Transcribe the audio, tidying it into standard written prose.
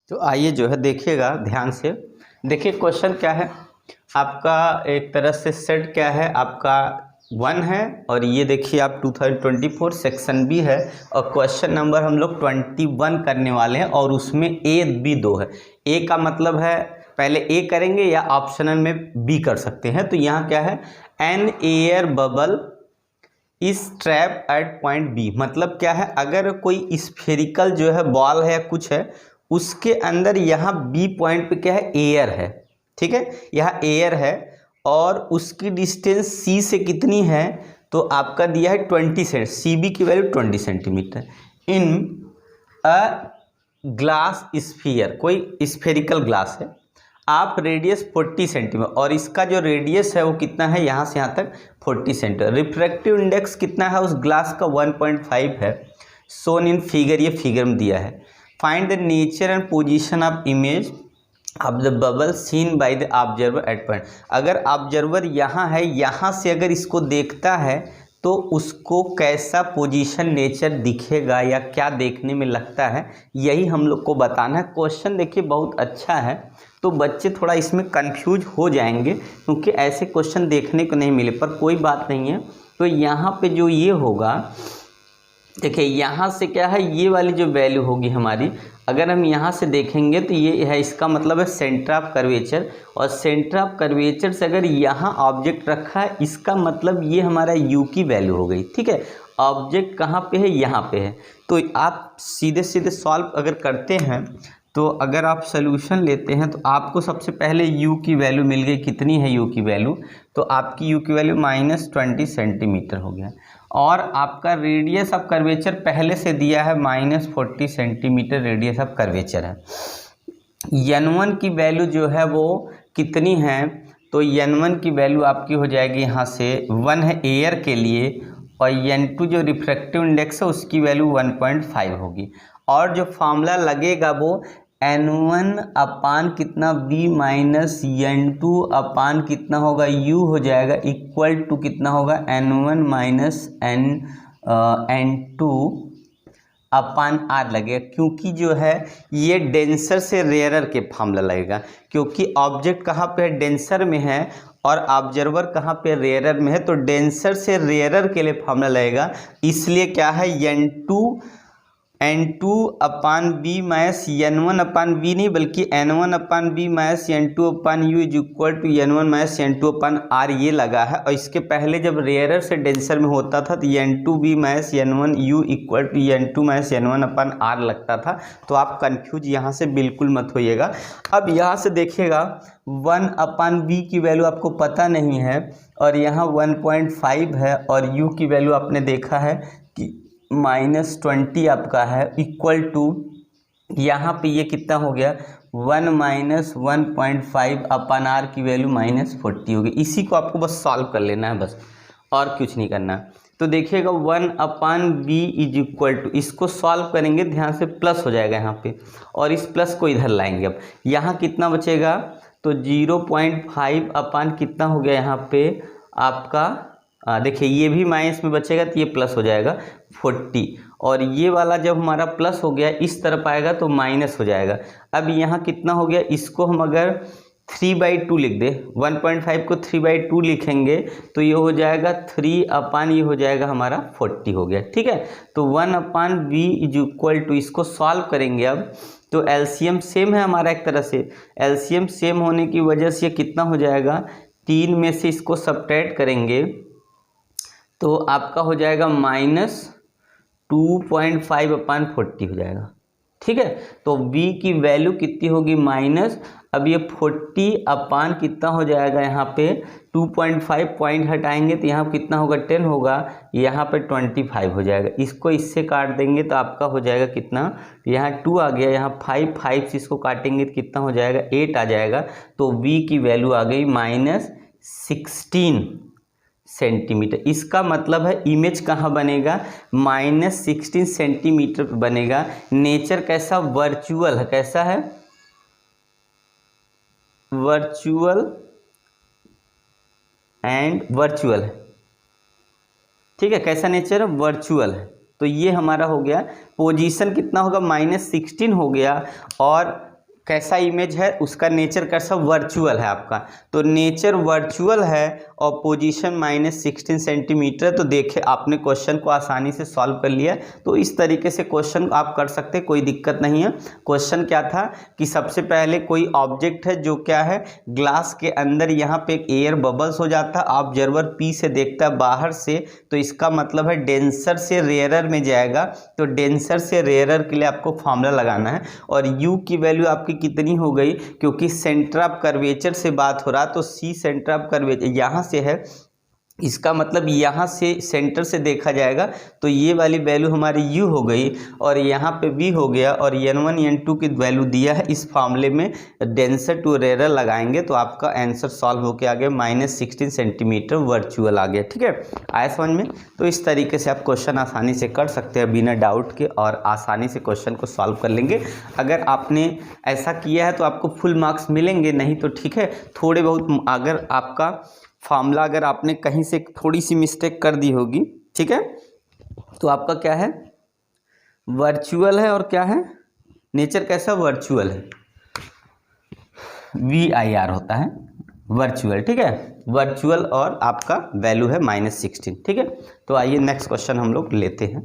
तो आइए जो है देखिएगा ध्यान से। देखिए क्वेश्चन क्या है आपका, एक तरह से सेट क्या है आपका 1 है, और ये देखिए आप 2024 सेक्शन बी है, और क्वेश्चन नंबर हम लोग 21 करने वाले हैं, और उसमें ए बी 2 है। ए का मतलब है पहले ए करेंगे या ऑप्शनल में बी कर सकते हैं। तो यहाँ क्या है, एन एयर बबल इस ट्रैप एट पॉइंट बी, मतलब क्या है, अगर कोई स्फेरिकल जो है बॉल है या कुछ है, उसके अंदर यहाँ बी पॉइंट पे क्या है, एयर है। ठीक है, यहाँ एयर है और उसकी डिस्टेंस सी से कितनी है, तो आपका दिया है 20 सेंट, सी बी की value 20 centimetre in a glass sphere, कोई स्फेरिकल ग्लास है, आप रेडियस 40 सेंटीमीटर, और इसका जो रेडियस है वो कितना है, यहाँ से यहाँ तक 40 सेंटीमीटर। रिफ्रैक्टिव इंडेक्स कितना है उस ग्लास का, 1.5 है, सोन इन फिगर, ये फिगर में दिया है। Find the nature and position of image of the bubble seen by the observer at point. अगर ऑब्जर्वर यहाँ है, यहाँ से अगर इसको देखता है तो उसको कैसा पोजीशन नेचर दिखेगा या क्या देखने में लगता है, यही हम लोग को बताना है। क्वेश्चन देखिए बहुत अच्छा है, तो बच्चे थोड़ा इसमें कंफ्यूज हो जाएंगे क्योंकि ऐसे क्वेश्चन देखने को नहीं मिले, पर कोई बात नहीं है। तो यहाँ पे जो ये होगा, देखिए यहाँ से क्या है, ये वाली जो वैल्यू होगी हमारी, अगर हम यहाँ से देखेंगे तो ये है, इसका मतलब है सेंटर ऑफ कर्वेचर, और सेंटर ऑफ कर्वेचर से अगर यहाँ ऑब्जेक्ट रखा है, इसका मतलब ये हमारा यू की वैल्यू हो गई। ठीक है, ऑब्जेक्ट कहाँ पे है, यहाँ पे है। तो आप सीधे सीधे सॉल्व अगर करते हैं, तो अगर आप सोल्यूशन लेते हैं तो आपको सबसे पहले u की वैल्यू मिल गई, कितनी है u की वैल्यू, तो आपकी u की वैल्यू -20 सेंटीमीटर हो गया, और आपका रेडियस ऑफ कर्वेचर पहले से दिया है -40 सेंटीमीटर रेडियस ऑफ कर्वेचर है। n1 की वैल्यू जो है वो कितनी है, तो n1 की वैल्यू आपकी हो जाएगी, यहाँ से 1 है एयर के लिए, और n2 जो रिफ्रैक्टिव इंडेक्स है उसकी वैल्यू 1.5 होगी, और जो फार्मूला लगेगा वो n1 अपान कितना v माइनस n2 अपान कितना होगा u हो जाएगा, इक्वल टू कितना होगा, n1 minus n2 upon r लगेगा, क्योंकि जो है ये डेंसर से रेयरर के फार्मूला लगेगा, क्योंकि ऑब्जेक्ट कहाँ पे है, डेंसर में है, और ऑब्जर्वर कहाँ पे, रेयरर में है, तो डेंसर से रेयरर के लिए फार्मूला लगेगा। इसलिए क्या है, n2 upon B minus n1 upon B नहीं, बल्कि n1 upon B minus n2 upon you is equal to n1 minus n2 upon r, ये लगा है। और इसके पहले जब रेयरर से डेंसर में होता था तो n2 B minus n1 u equal to n2 minus n1 upon r लगता था। तो आप कंफ्यूज यहाँ से बिल्कुल मत होइएगा। अब यहाँ से देखिएगा 1 अपान बी की वैल्यू आपको पता नहीं है, और यहाँ 1.5 है, और u की वैल्यू आपने देखा है कि -20 आपका है, इक्वल टू यहाँ पे ये कितना हो गया, 1 माइनस 1.5 अपान आर की वैल्यू -40 होगी। इसी को आपको बस सॉल्व कर लेना है, बस और कुछ नहीं करना। तो देखिएगा 1 अपान बी इज इक्वल टू, इसको सॉल्व करेंगे ध्यान से, प्लस हो जाएगा यहाँ पे, और इस प्लस को इधर लाएंगे। अब यहाँ कितना बचेगा, तो 0.5 अपान कितना हो गया यहाँ पे आपका, देखिए ये भी माइनस में बचेगा तो ये प्लस हो जाएगा 40, और ये वाला जब हमारा प्लस हो गया इस तरफ आएगा तो माइनस हो जाएगा। अब यहाँ कितना हो गया, इसको हम अगर 3/2 लिख दे, 1.5 को 3/2 लिखेंगे तो ये हो जाएगा 3 अपान, ये हो जाएगा हमारा 40 हो गया। ठीक है, तो 1 अपान बी इज इक्वल टू, इसको सॉल्व करेंगे अब, तो एलसीएम सेम है हमारा, एक तरह से एलसीएम सेम होने की वजह से कितना हो जाएगा, 3 में से इसको सब्ट्रैक्ट करेंगे तो आपका हो जाएगा -2.5 अपान 40 हो जाएगा। ठीक है, तो b की वैल्यू कितनी होगी, माइनस, अब ये 40 अपान कितना हो जाएगा, यहाँ पे 2.5 पॉइंट हटाएंगे तो यहाँ कितना होगा, 10 होगा, यहाँ पे 25 हो जाएगा। इसको इससे काट देंगे तो आपका हो जाएगा कितना, यहाँ 2 आ गया, यहाँ 5 से इसको काटेंगे तो कितना हो जाएगा, 8 आ जाएगा। तो b की वैल्यू आ गई -16 सेंटीमीटर। इसका मतलब है इमेज कहाँ बनेगा, -16 सेंटीमीटर पर बनेगा। नेचर कैसा, वर्चुअल है, कैसा है, वर्चुअल एंड वर्चुअल है। ठीक है, कैसा नेचर है, वर्चुअल है। तो ये हमारा हो गया, पोजीशन कितना होगा, -16 हो गया, और कैसा इमेज है, उसका नेचर कैसा वर्चुअल है आपका, तो नेचर वर्चुअल है और पोजीशन -16 सेंटीमीटर। तो देखिए आपने क्वेश्चन को आसानी से सॉल्व कर लिया। तो इस तरीके से क्वेश्चन आप कर सकते हैं, कोई दिक्कत नहीं है। क्वेश्चन क्या था कि सबसे पहले कोई ऑब्जेक्ट है जो क्या है ग्लास के अंदर, यहाँ पे एक एयर बबल्स हो जाता है, ऑब्जर्वर पी से देखता है बाहर से, तो इसका मतलब है डेंसर से रेयरर में जाएगा। तो डेंसर से रेयरर के लिए आपको फॉर्मूला लगाना है और यू की वैल्यू आपकी कितनी हो गई, क्योंकि सेंटर ऑफ कर्वेचर से बात हो रहा, तो सी सेंटर ऑफ कर्वेचर यहाँ से है, इसका मतलब यहाँ से सेंटर से देखा जाएगा, तो ये वाली वैल्यू हमारी u हो गई और यहाँ पे v हो गया, और n1 n2 की वैल्यू दिया है। इस फॉर्मूले में डेंसर टू रेयर लगाएंगे तो आपका आंसर सॉल्व होके आ गया, -16 सेंटीमीटर वर्चुअल आ गया। ठीक है, आया समझ में? तो इस तरीके से आप क्वेश्चन आसानी से कर सकते हैं बिना डाउट के, और आसानी से क्वेश्चन को सॉल्व कर लेंगे। अगर आपने ऐसा किया है तो आपको फुल मार्क्स मिलेंगे, नहीं तो ठीक है थोड़े बहुत, अगर आपका फार्मूला अगर आपने कहीं से थोड़ी सी मिस्टेक कर दी होगी, ठीक है, तो आपका क्या है वर्चुअल है, और क्या है नेचर कैसा वर्चुअल है, VIR होता है वर्चुअल। ठीक है, वर्चुअल और आपका वैल्यू है -16। ठीक है, तो आइए नेक्स्ट क्वेश्चन हम लोग लेते हैं।